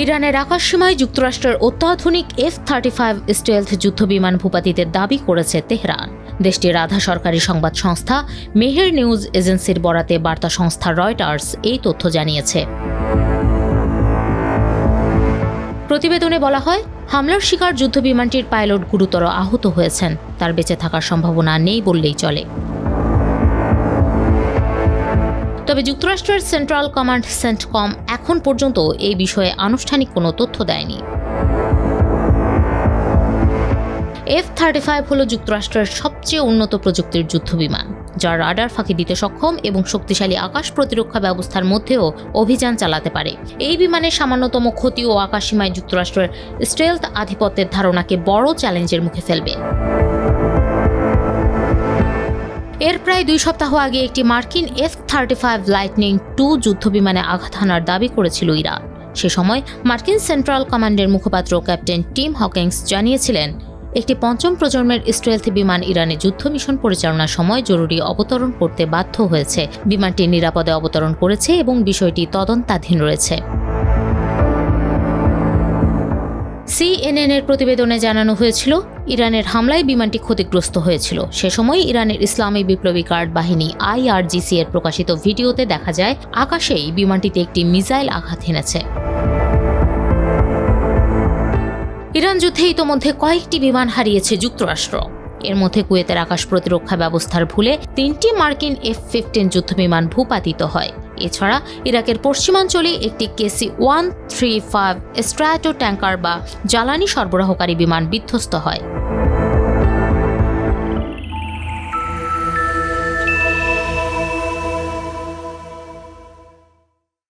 ইরানের আকাশসীমায় যুক্তরাষ্ট্রের অত্যাধুনিক F-35 স্টেলথ যুদ্ধবিমান ভূপাতিতের দাবি করেছে তেহরান। দেশটির আধা সরকারি সংবাদ সংস্থা মেহের নিউজ এজেন্সির বরাতে বার্তা সংস্থা রয়টার্স এই তথ্য জানিয়েছে। প্রতিবেদনে বলা হয়, হামলার শিকার যুদ্ধবিমানটির পাইলট গুরুতর আহত হয়েছেন। তার বেঁচে থাকার সম্ভাবনা নেই বললেই চলে। তবে যুক্তরাষ্ট্রের সেন্ট্রাল কমান্ড সেন্টকম এখন পর্যন্ত এই বিষয়ে আনুষ্ঠানিক কোনো তথ্য দেয়নি। F-35 হল যুক্তরাষ্ট্রের সবচেয়ে উন্নত প্রযুক্তির যুদ্ধবিমান, যা রাডার ফাঁকি দিতে সক্ষম এবং শক্তিশালী আকাশ প্রতিরক্ষা ব্যবস্থার মধ্যেও অভিযান চালাতে পারে। এই বিমানের সামান্যতম ক্ষতি ও আকাশসীমায় যুক্তরাষ্ট্রের স্টেলথ আধিপত্যের ধারণাকে বড় চ্যালেঞ্জের মুখে ফেলবে। এর প্রায় 2 সপ্তাহ আগে একটি মার্কিন F-35 লাইটনিং II যুদ্ধবিমানে আঘাত হানার দাবি করেছিল ইরান। সে সময় মার্কিন সেন্ট্রাল কমান্ডের মুখপাত্র ক্যাপ্টেন টিম হকিংস জানিয়েছিলেন, একটি পঞ্চম প্রজন্মের স্টেলথ বিমান ইরানে যুদ্ধ মিশন পরিচালনার সময় জরুরি অবতরণ করতে বাধ্য হয়েছে। বিমানটি নিরাপদে অবতরণ করেছে এবং বিষয়টি তদন্তাধীন রয়েছে। CNN এর প্রতিবেদনে জানানো হয়েছিল, ইরানের হামলায় বিমানটি ক্ষতিগ্রস্ত হয়েছিল। সে সময় ইরানের ইসলামী বিপ্লবী গার্ড বাহিনী IRGC এর প্রকাশিত ভিডিওতে দেখা যায়, আকাশেই বিমানটিতে একটি মিসাইল আঘাত হেনেছে। ইরান যুদ্ধে ইতোমধ্যে কয়েকটি বিমান হারিয়েছে যুক্তরাষ্ট্র। এর মধ্যে কুয়েতের আকাশ প্রতিরক্ষা ব্যবস্থার ভুলে 3টি মার্কিন F-15 যুদ্ধবিমান ভূপাতিত হয়। এছাড়া ইরাকের পশ্চিমাঞ্চলে একটি KC-135 স্ট্র্যাটো ট্যাঙ্কার বা জ্বালানি সরবরাহকারী বিমান বিধ্বস্ত হয়।